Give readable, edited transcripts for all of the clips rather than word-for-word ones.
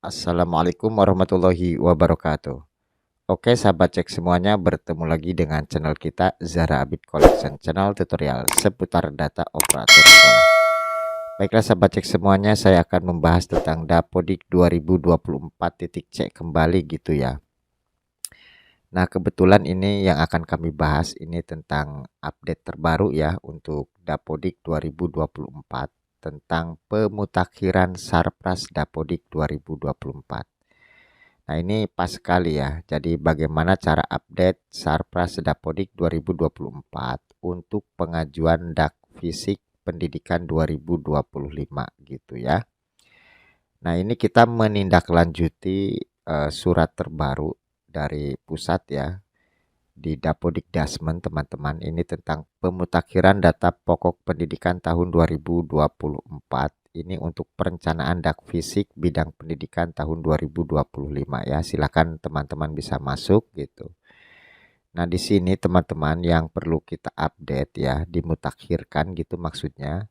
Assalamualaikum warahmatullahi wabarakatuh. Oke sahabat cek semuanya, bertemu lagi dengan channel kita Zara Abid Collection, channel tutorial seputar data operator sekolah. Baiklah sahabat cek semuanya, saya akan membahas tentang Dapodik 2024.c kembali gitu ya. Nah kebetulan ini yang akan kami bahas ini tentang update terbaru ya untuk Dapodik 2024 tentang pemutakhiran Sarpras Dapodik 2024. Nah, ini pas sekali ya. Jadi bagaimana cara update Sarpras Dapodik 2024 untuk pengajuan dak fisik pendidikan 2025 gitu ya. Nah, ini kita menindaklanjuti surat terbaru dari pusat ya di Dapodik Dasmen teman-teman. Ini tentang pemutakhiran data pokok pendidikan tahun 2024. Ini untuk perencanaan dak fisik bidang pendidikan tahun 2025 ya. Silakan teman-teman bisa masuk gitu. Nah, di sini teman-teman yang perlu kita update ya, dimutakhirkan gitu maksudnya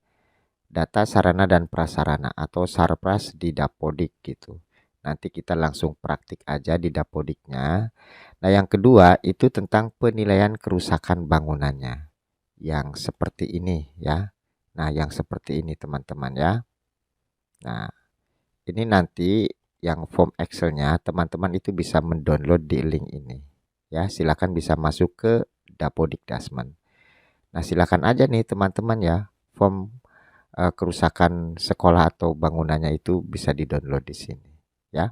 data sarana dan prasarana atau Sarpras di Dapodik gitu. Nanti kita langsung praktik aja di Dapodiknya. Nah, yang kedua itu tentang penilaian kerusakan bangunannya. Yang seperti ini ya. Nah, yang seperti ini teman-teman ya. Nah, ini nanti yang form Excel-nya teman-teman itu bisa mendownload di link ini. Ya, silakan bisa masuk ke Dapodik Dasmen. Nah, silakan aja nih teman-teman ya, form kerusakan sekolah atau bangunannya itu bisa di-download di sini ya.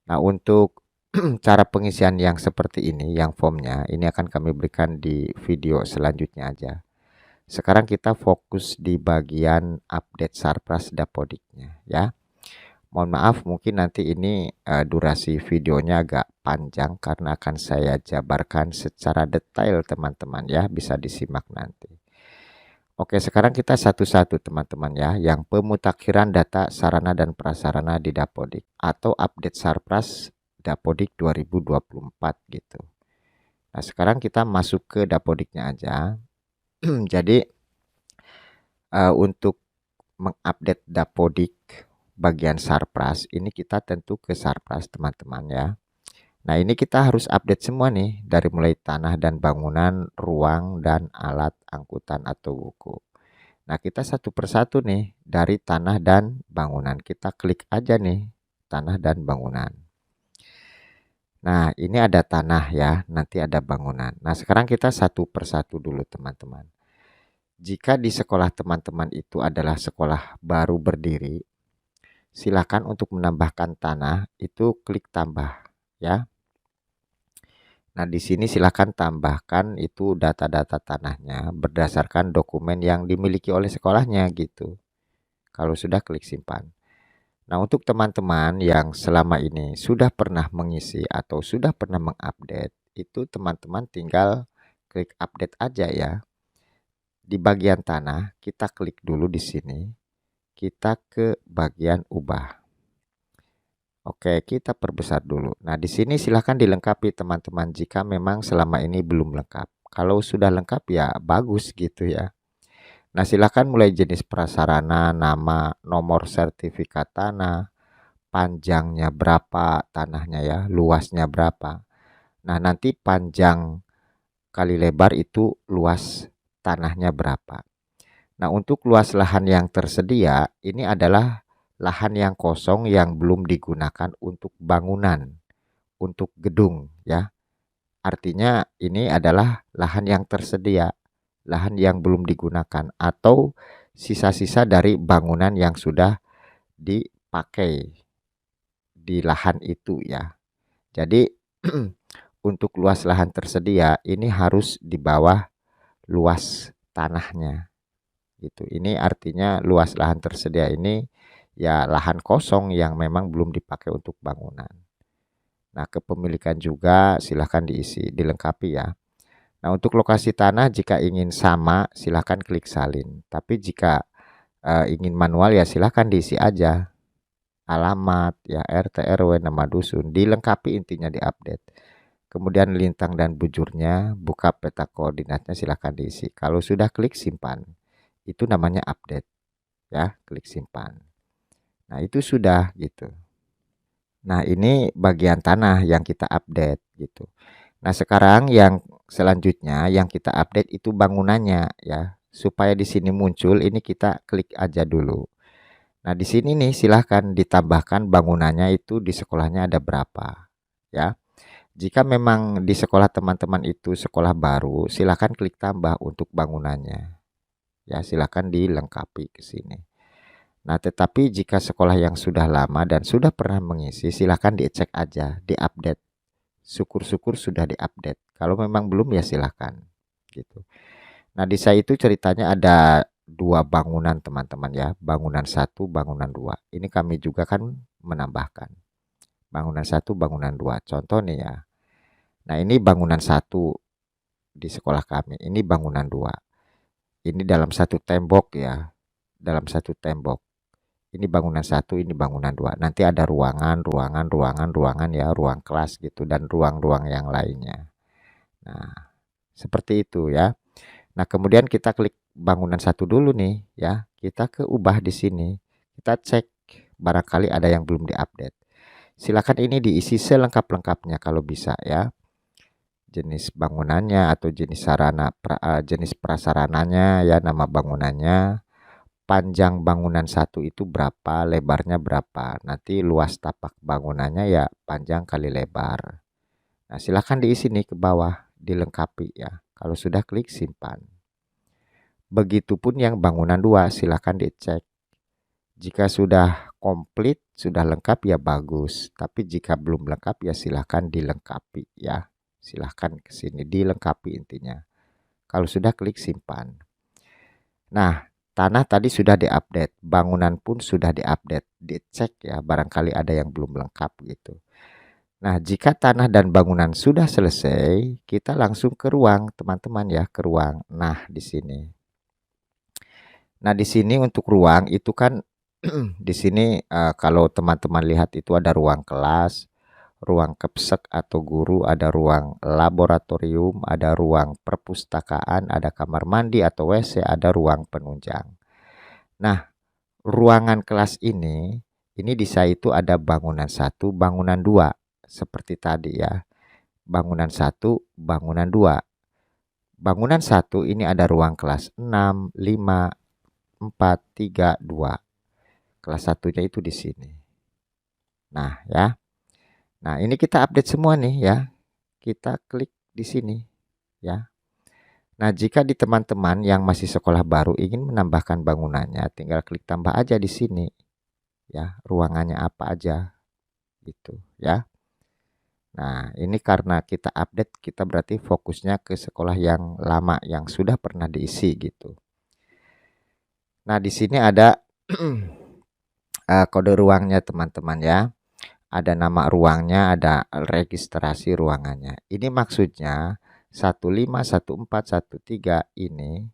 Nah, untuk cara pengisian yang seperti ini, yang formnya, ini akan kami berikan di video selanjutnya aja. Sekarang kita fokus di bagian update Sarpras Dapodiknya ya. Mohon maaf mungkin nanti ini durasi videonya agak panjang karena akan saya jabarkan secara detail teman-teman ya, bisa disimak nanti. Oke, sekarang kita satu-satu teman-teman ya, yang pemutakhiran data sarana dan prasarana di Dapodik atau update Sarpras Dapodik 2024 gitu. Nah, sekarang kita masuk ke Dapodiknya aja. Jadi untuk mengupdate Dapodik bagian Sarpras, ini kita tentu ke Sarpras teman-teman ya. Nah, ini kita harus update semua nih dari mulai tanah dan bangunan, ruang dan alat angkutan atau buku. Nah, kita satu persatu nih dari tanah dan bangunan. Kita klik aja nih tanah dan bangunan. Nah, ini ada tanah ya, nanti ada bangunan. Nah, sekarang kita satu persatu dulu teman-teman. Jika di sekolah teman-teman itu adalah sekolah baru berdiri, silakan untuk menambahkan tanah itu klik tambah ya. Nah, di sini silakan tambahkan itu data-data tanahnya berdasarkan dokumen yang dimiliki oleh sekolahnya gitu. Kalau sudah klik simpan. Nah, untuk teman-teman yang selama ini sudah pernah mengisi atau sudah pernah mengupdate, itu teman-teman tinggal klik update aja ya. Di bagian tanah, kita klik dulu di sini. Kita ke bagian ubah. Oke, kita perbesar dulu. Nah, di sini silahkan dilengkapi teman-teman jika memang selama ini belum lengkap. Kalau sudah lengkap ya bagus gitu ya. Nah, silahkan mulai jenis prasarana, nama, nomor sertifikat tanah, panjangnya berapa tanahnya ya, luasnya berapa. Nah, nanti panjang kali lebar itu luas tanahnya berapa. Nah, untuk luas lahan yang tersedia, ini adalah lahan yang kosong yang belum digunakan untuk bangunan, untuk gedung ya. Artinya ini adalah lahan yang tersedia, lahan yang belum digunakan atau sisa-sisa dari bangunan yang sudah dipakai di lahan itu ya. Jadi untuk luas lahan tersedia ini harus di bawah luas tanahnya gitu. Ini artinya luas lahan tersedia ini ya lahan kosong yang memang belum dipakai untuk bangunan. Nah, kepemilikan juga silahkan diisi, dilengkapi ya. Nah, untuk lokasi tanah jika ingin sama silahkan klik salin. Tapi jika ingin manual ya silahkan diisi aja. Alamat ya, RT RW, nama dusun, dilengkapi intinya diupdate. Kemudian lintang dan bujurnya, buka peta koordinatnya silahkan diisi. Kalau sudah klik simpan, itu namanya update ya, klik simpan. Nah, itu sudah gitu. Nah, ini bagian tanah yang kita update gitu. Nah, sekarang yang selanjutnya yang kita update itu bangunannya ya. Supaya di sini muncul, ini kita klik aja dulu. Nah, di sini nih silahkan ditambahkan bangunannya itu di sekolahnya ada berapa ya. Jika memang di sekolah teman-teman itu sekolah baru, silahkan klik tambah untuk bangunannya. Ya, silahkan dilengkapi ke sini. Nah, tetapi jika sekolah yang sudah lama dan sudah pernah mengisi, silahkan dicek aja, diupdate. Syukur-syukur sudah diupdate. Kalau memang belum ya silahkan. Gitu. Nah, di saya itu ceritanya ada dua bangunan teman-teman ya. Bangunan satu, bangunan dua. Ini kami juga kan menambahkan. Bangunan satu, bangunan dua. Contoh nih ya. Nah, ini bangunan satu di sekolah kami. Ini bangunan dua. Ini dalam satu tembok ya. Dalam satu tembok. Ini bangunan satu, ini bangunan dua. Nanti ada ruangan, ruangan, ruangan, ruangan ya, ruang kelas gitu dan ruang-ruang yang lainnya. Nah, seperti itu ya. Nah, kemudian kita klik bangunan satu dulu nih ya. Kita ke ubah di sini. Kita cek barangkali ada yang belum diupdate. Silakan ini diisi selengkap-lengkapnya kalau bisa ya. Jenis bangunannya atau jenis jenis prasarananya ya, nama bangunannya, panjang bangunan satu itu berapa, lebarnya berapa. Nanti luas tapak bangunannya ya panjang kali lebar. Nah, silahkan diisi nih ke bawah, dilengkapi ya. Kalau sudah klik simpan. Begitupun yang bangunan dua, silahkan dicek. Jika sudah komplit, sudah lengkap ya bagus. Tapi jika belum lengkap ya silahkan dilengkapi ya. Silahkan ke sini dilengkapi intinya. Kalau sudah klik simpan. Nah, tanah tadi sudah diupdate, bangunan pun sudah diupdate, dicek ya, barangkali ada yang belum lengkap gitu. Nah, jika tanah dan bangunan sudah selesai, kita langsung ke ruang, teman-teman ya, ke ruang. Nah, di sini. Nah, di sini untuk ruang itu kan di sini kalau teman-teman lihat itu ada ruang kelas, ruang kepsek atau guru, ada ruang laboratorium, ada ruang perpustakaan, ada kamar mandi atau WC, ada ruang penunjang. Nah, ruangan kelas ini di saya itu ada bangunan satu, bangunan dua, seperti tadi ya. Bangunan satu, bangunan dua. Bangunan satu ini ada ruang kelas 6, 5, 4, 3, 2. Kelas satunya itu di sini. Nah, ya. Nah, ini kita update semua nih ya. Kita klik di sini ya. Nah, jika di teman-teman yang masih sekolah baru ingin menambahkan bangunannya, tinggal klik tambah aja di sini. Ya, ruangannya apa aja gitu ya. Nah, ini karena kita update, kita berarti fokusnya ke sekolah yang lama yang sudah pernah diisi gitu. Nah, di sini ada kode ruangnya teman-teman ya. Ada nama ruangnya, ada registrasi ruangannya. Ini maksudnya 151413 ini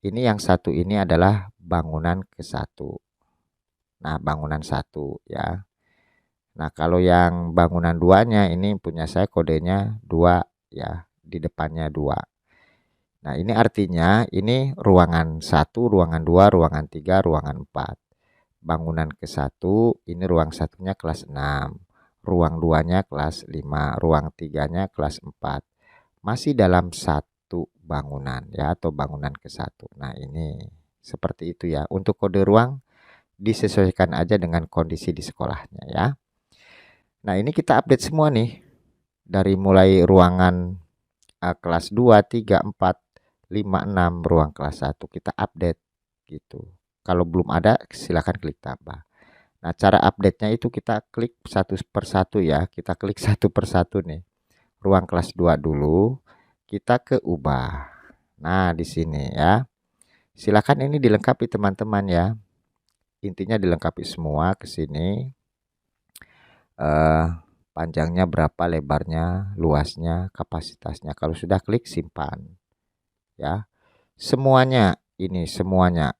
yang satu ini adalah bangunan ke satu. Nah, bangunan satu ya. Nah, kalau yang bangunan duanya ini punya saya kodenya 2 ya, di depannya 2. Nah, ini artinya ini ruangan 1, ruangan 2, ruangan 3, ruangan 4. Bangunan ke 1, ini ruang satunya kelas 6. Ruang 2-nya kelas 5, ruang 3-nya kelas 4. Masih dalam satu bangunan ya atau bangunan ke 1. Nah, ini seperti itu ya. Untuk kode ruang disesuaikan aja dengan kondisi di sekolahnya ya. Nah, ini kita update semua nih. Dari mulai ruangan kelas 2, 3, 4, 5, 6, ruang kelas 1 kita update gitu. Kalau belum ada silakan klik tambah. Nah, cara update-nya itu kita klik satu per satu ya. Kita klik satu per satu nih. Ruang kelas 2 dulu, kita ke ubah. Nah, di sini ya. Silakan ini dilengkapi teman-teman ya. Intinya dilengkapi semua ke sini. Panjangnya berapa, lebarnya, luasnya, kapasitasnya. Kalau sudah klik simpan. Ya. Semuanya ini semuanya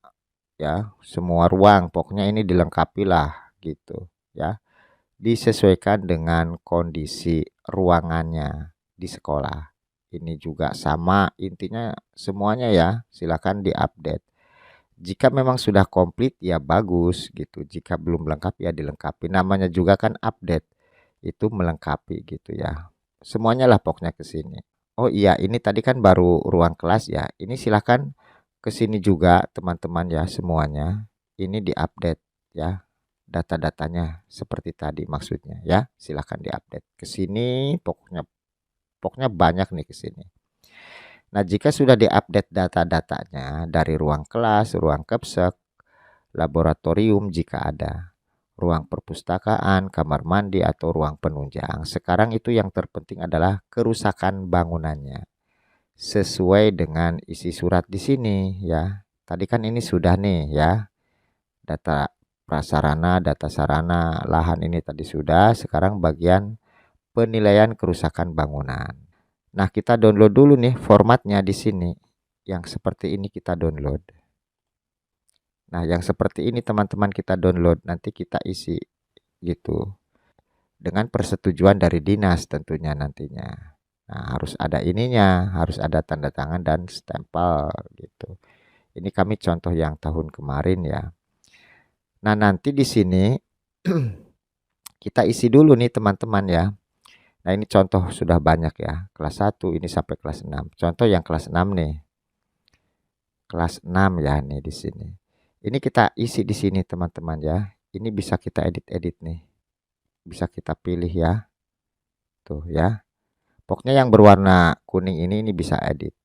ya, semua ruang pokoknya ini dilengkapi lah gitu ya. Disesuaikan dengan kondisi ruangannya di sekolah. Ini juga sama intinya semuanya ya, silakan diupdate. Jika memang sudah komplit ya bagus gitu. Jika belum lengkap ya dilengkapi. Namanya juga kan update. itu melengkapi gitu ya. Semuanya lah pokoknya ke sini. Oh iya, ini tadi kan baru ruang kelas ya. Ini silahkan ke sini juga teman-teman ya semuanya. Ini diupdate ya. Data-datanya seperti tadi maksudnya ya. Silahkan diupdate ke sini. Pokoknya banyak nih ke sini. Nah, jika sudah diupdate data-datanya dari ruang kelas, ruang kepsek, laboratorium jika ada, ruang perpustakaan, kamar mandi atau ruang penunjang. Sekarang itu yang terpenting adalah kerusakan bangunannya. Sesuai dengan isi surat di sini ya. Tadi kan ini sudah nih ya. Data prasarana, data sarana, lahan ini tadi sudah. Sekarang bagian penilaian kerusakan bangunan. Nah, kita download dulu nih formatnya di sini. Yang seperti ini kita download. Nah, yang seperti ini teman-teman kita download. Nanti kita isi gitu. Dengan persetujuan dari dinas tentunya nantinya. Nah, harus ada ininya, harus ada tanda tangan dan stempel gitu. Ini kami contoh yang tahun kemarin ya. Nah, nanti di sini kita isi dulu nih teman-teman ya. Nah, ini contoh sudah banyak ya. Kelas 1 ini sampai kelas 6. Contoh yang kelas 6 nih. Kelas 6 ya nih di sini. Ini kita isi di sini teman-teman ya. Ini bisa kita edit-edit nih. Bisa kita pilih ya. Tuh ya. Pokoknya yang berwarna kuning ini bisa edit.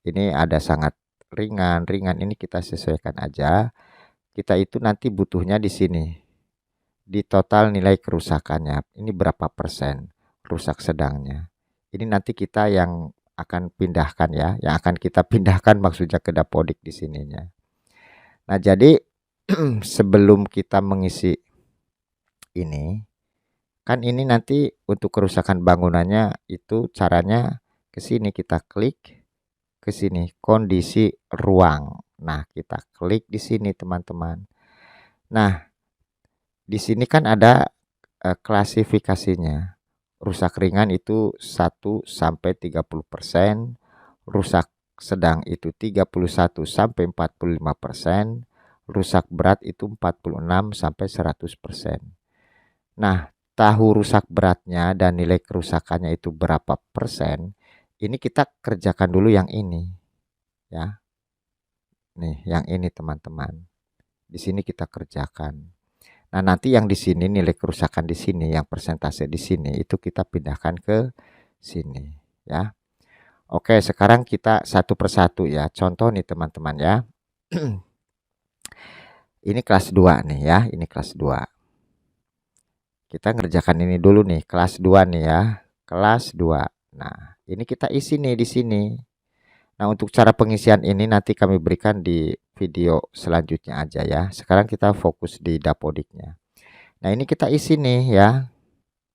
Ini ada sangat ringan ini kita sesuaikan aja. Kita itu nanti butuhnya di sini. Di total nilai kerusakannya. Ini berapa persen rusak sedangnya. Ini nanti kita yang akan pindahkan ya. Yang akan kita pindahkan maksudnya ke Dapodik di sininya. Nah, jadi sebelum kita mengisi ini, kan ini nanti untuk kerusakan bangunannya itu caranya ke sini kita klik ke sini kondisi ruang. Nah, kita klik di sini teman-teman. Nah, di sini kan ada klasifikasinya. Rusak ringan itu 1 sampai 30%, rusak sedang itu 31 sampai 45%, rusak berat itu 46 sampai 100%. Nah, tahu rusak beratnya dan nilai kerusakannya itu berapa persen, ini kita kerjakan dulu yang ini. Ya. Nih, yang ini teman-teman. Di sini kita kerjakan. Nah, nanti yang di sini nilai kerusakan di sini, yang persentase di sini itu kita pindahkan ke sini, ya. Oke, sekarang kita satu persatu ya. Contoh nih teman-teman ya. Ini kelas 2 nih ya, ini kelas 2. Kita ngerjakan ini dulu nih, kelas 2 nih ya. Kelas 2. Nah, ini kita isi nih di sini. Nah, untuk cara pengisian ini nanti kami berikan di video selanjutnya aja ya. Sekarang kita fokus di Dapodiknya. Nah, ini kita isi nih ya.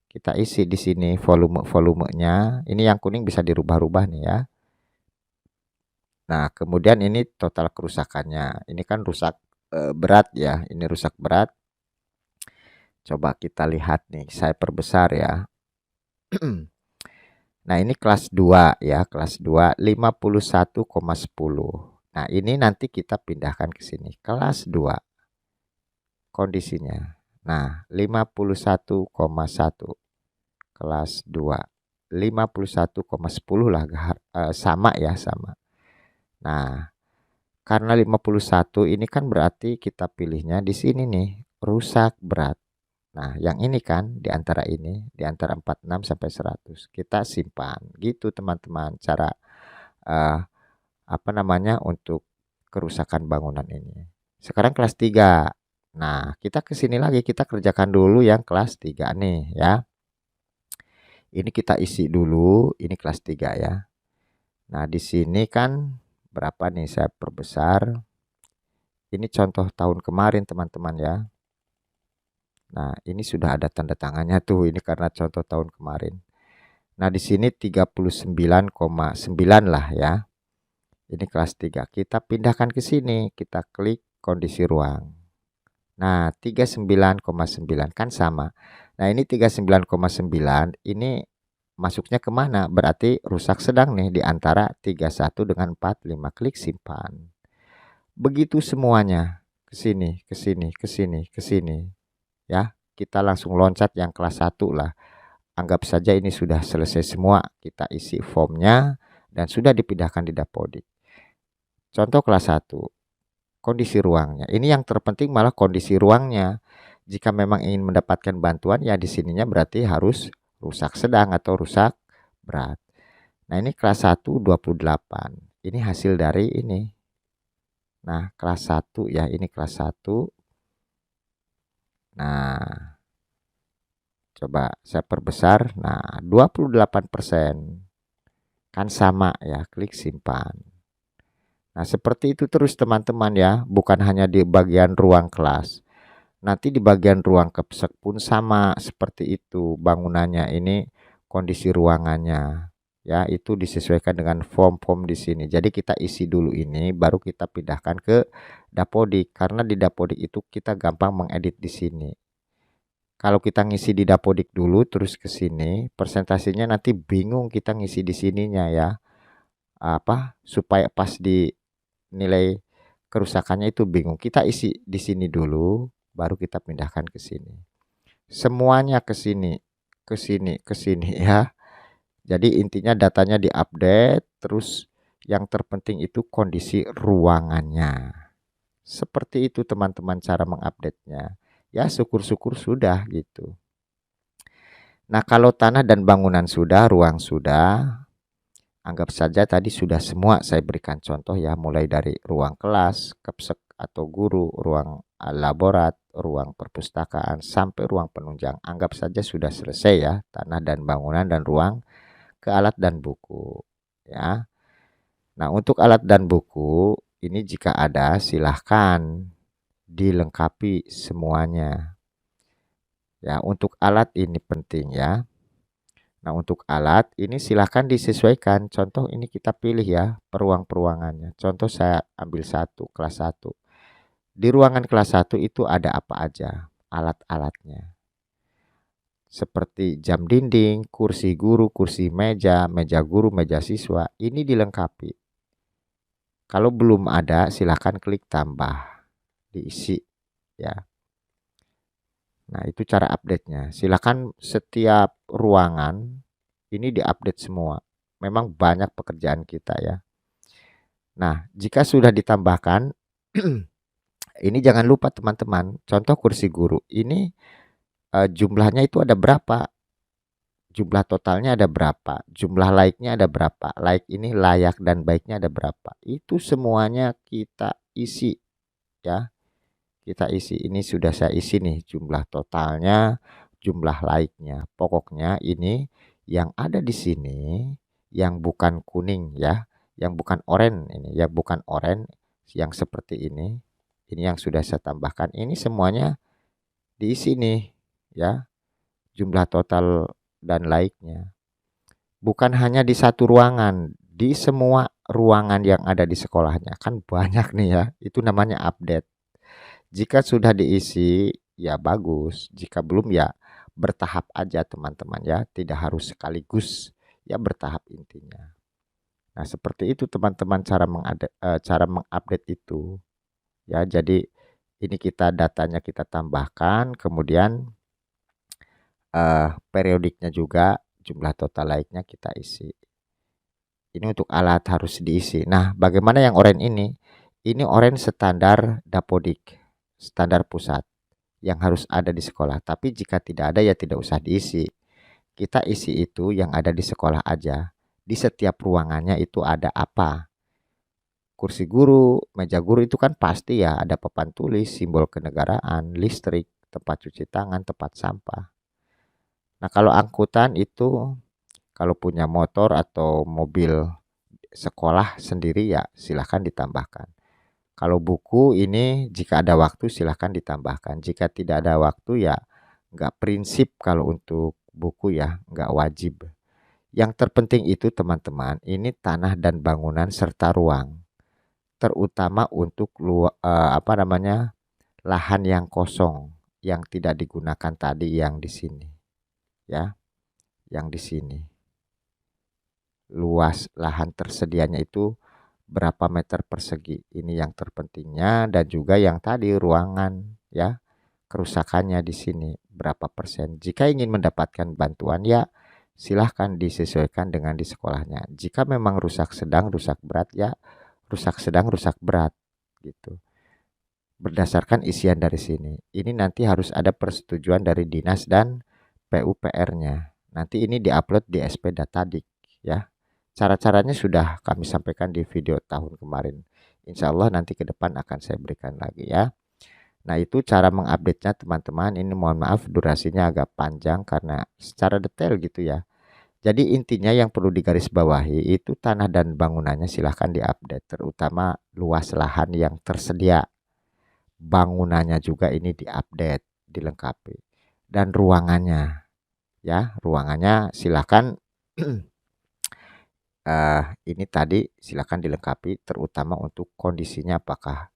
Kita isi di sini volumenya. Ini yang kuning bisa dirubah-rubah nih ya. Nah, kemudian ini total kerusakannya. Ini kan rusak berat ya. Ini rusak berat. Coba kita lihat nih, saya perbesar ya. Nah, ini kelas 2 ya, kelas 2 51,10. Nah, ini nanti kita pindahkan ke sini, kelas 2. Kondisinya. Nah, 51,1. Kelas 2. 51,10 lah, sama ya, sama. Nah, karena 51 ini kan berarti kita pilihnya di sini nih, rusak berat. Nah, yang ini kan di antara 46 sampai 100. Kita simpan. Gitu teman-teman cara untuk kerusakan bangunan ini. Sekarang kelas 3. Nah, kita ke sini lagi, kita kerjakan dulu yang kelas 3 nih ya. Ini kita isi dulu, ini kelas 3 ya. Nah, di sini kan berapa nih, saya perbesar. Ini contoh tahun kemarin teman-teman ya. Nah, ini sudah ada tanda tangannya tuh, ini karena contoh tahun kemarin. Nah, di sini 39,9 lah ya. Ini kelas 3. Kita pindahkan ke sini, kita klik kondisi ruang. Nah, 39,9 kan sama. Nah, ini 39,9 ini masuknya kemana? Berarti rusak sedang nih di antara 31 dengan 45. Klik simpan. Begitu semuanya. Ke sini, ke sini, ke sini, ke sini. Ya, kita langsung loncat yang kelas 1 lah. Anggap saja ini sudah selesai semua, kita isi formnya dan sudah dipindahkan di Dapodik. Contoh kelas 1, kondisi ruangnya. Ini yang terpenting malah kondisi ruangnya. Jika memang ingin mendapatkan bantuan ya di sininya berarti harus rusak sedang atau rusak berat. Nah, ini kelas 1 28. Ini hasil dari ini. Nah, kelas 1 ya, ini kelas 1. Nah, coba saya perbesar. Nah, 28%. Kan sama ya, klik simpan. Nah, seperti itu terus teman-teman ya, bukan hanya di bagian ruang kelas. Nanti di bagian ruang kepsek pun sama seperti itu bangunannya. Ini kondisi ruangannya. Ya, itu disesuaikan dengan form-form di sini. Jadi kita isi dulu ini, baru kita pindahkan ke Dapodik. Karena di Dapodik itu kita gampang mengedit di sini. Kalau kita ngisi di Dapodik dulu, terus ke sini, presentasinya nanti bingung kita ngisi di sininya ya. Supaya pas di nilai kerusakannya itu bingung. Kita isi di sini dulu, baru kita pindahkan ke sini. Semuanya ke sini, ke sini, ke sini ya. Jadi intinya datanya diupdate, terus yang terpenting itu kondisi ruangannya. Seperti itu teman-teman cara mengupdate-nya. Ya syukur-syukur sudah gitu. Nah kalau tanah dan bangunan sudah, ruang sudah, anggap saja tadi sudah semua saya berikan contoh ya. Mulai dari ruang kelas, kepsek atau guru, ruang laborat, ruang perpustakaan, sampai ruang penunjang. Anggap saja sudah selesai ya. Tanah dan bangunan dan ruang ke alat dan buku ya. Nah, untuk alat dan buku ini jika ada silahkan dilengkapi semuanya. Ya, untuk alat ini penting ya. Nah, untuk alat ini silahkan disesuaikan. Contoh ini kita pilih ya peruangannya. Contoh saya ambil kelas 1. Di ruangan kelas 1 itu ada apa aja alat-alatnya. Seperti jam dinding, kursi guru, kursi meja, meja guru, meja siswa, ini dilengkapi. Kalau belum ada, silakan klik tambah, diisi ya. Nah, itu cara update-nya. Silakan setiap ruangan ini diupdate semua. Memang banyak pekerjaan kita ya. Nah, jika sudah ditambahkan, ini jangan lupa teman-teman. Contoh kursi guru, ini jumlahnya itu ada berapa? Jumlah totalnya ada berapa? Jumlah like-nya ada berapa? Like ini layak dan baiknya ada berapa? Itu semuanya kita isi ya. Kita isi. Ini sudah saya isi nih jumlah totalnya, jumlah like-nya. Pokoknya ini yang ada di sini yang bukan kuning ya, yang bukan oranye ini ya, bukan oranye yang seperti ini. Ini yang sudah saya tambahkan. Ini semuanya diisi nih ya. Jumlah total dan like-nya. Bukan hanya di satu ruangan, di semua ruangan yang ada di sekolahnya. Kan banyak nih ya, itu namanya update. Jika sudah diisi, ya bagus. Jika belum ya bertahap aja teman-teman ya, tidak harus sekaligus, ya bertahap intinya. Nah, seperti itu teman-teman cara mengupdate itu. Ya, jadi ini datanya kita tambahkan, kemudian periodiknya juga jumlah total like-nya kita isi. Ini untuk alat harus diisi. Nah, bagaimana yang oranye ini? Ini oranye standar Dapodik, standar pusat yang harus ada di sekolah. Tapi jika tidak ada ya tidak usah diisi. Kita isi itu yang ada di sekolah aja. Di setiap ruangannya itu ada apa? Kursi guru, meja guru itu kan pasti ya ada papan tulis, simbol kenegaraan, listrik, tempat cuci tangan, tempat sampah. Nah, kalau angkutan itu kalau punya motor atau mobil sekolah sendiri ya silahkan ditambahkan. Kalau buku ini jika ada waktu silahkan ditambahkan. Jika tidak ada waktu ya nggak prinsip kalau untuk buku ya nggak wajib. Yang terpenting itu teman-teman ini tanah dan bangunan serta ruang. Terutama untuk lahan yang kosong yang tidak digunakan tadi yang di sini. Ya, yang di sini. Luas lahan tersedianya itu berapa meter persegi. Ini yang terpentingnya dan juga yang tadi ruangan ya. kerusakannya di sini, berapa persen. Jika ingin mendapatkan bantuan ya silahkan disesuaikan dengan di sekolahnya. Jika memang rusak sedang, rusak berat ya rusak sedang, rusak berat gitu. Berdasarkan isian dari sini. Ini nanti harus ada persetujuan dari dinas dan PUPR-nya. Nanti ini diupload di SP Datadik ya. Cara-caranya sudah kami sampaikan di video tahun kemarin. Insya Allah nanti ke depan akan saya berikan lagi ya. Nah itu cara mengupdate-nya teman-teman. Ini mohon maaf durasinya agak panjang karena secara detail gitu ya. Jadi intinya yang perlu digarisbawahi itu tanah dan bangunannya silahkan diupdate. Terutama luas lahan yang tersedia. Bangunannya juga ini diupdate, dilengkapi. Dan ruangannya ya, ruangannya silahkan ini tadi silahkan dilengkapi terutama untuk kondisinya apakah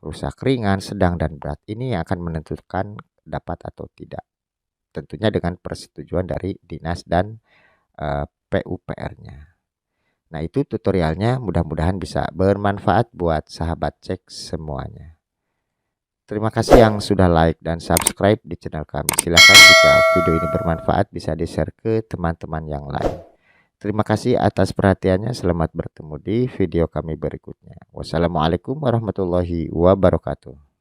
rusak ringan, sedang, dan berat. Ini yang akan menentukan dapat atau tidak. Tentunya dengan persetujuan dari dinas dan PUPR-nya. Nah itu tutorialnya, mudah-mudahan bisa bermanfaat buat sahabat cek semuanya. Terima kasih yang sudah like dan subscribe di channel kami. Silakan jika video ini bermanfaat bisa di-share ke teman-teman yang lain. Terima kasih atas perhatiannya. Selamat bertemu di video kami berikutnya. Wassalamualaikum warahmatullahi wabarakatuh.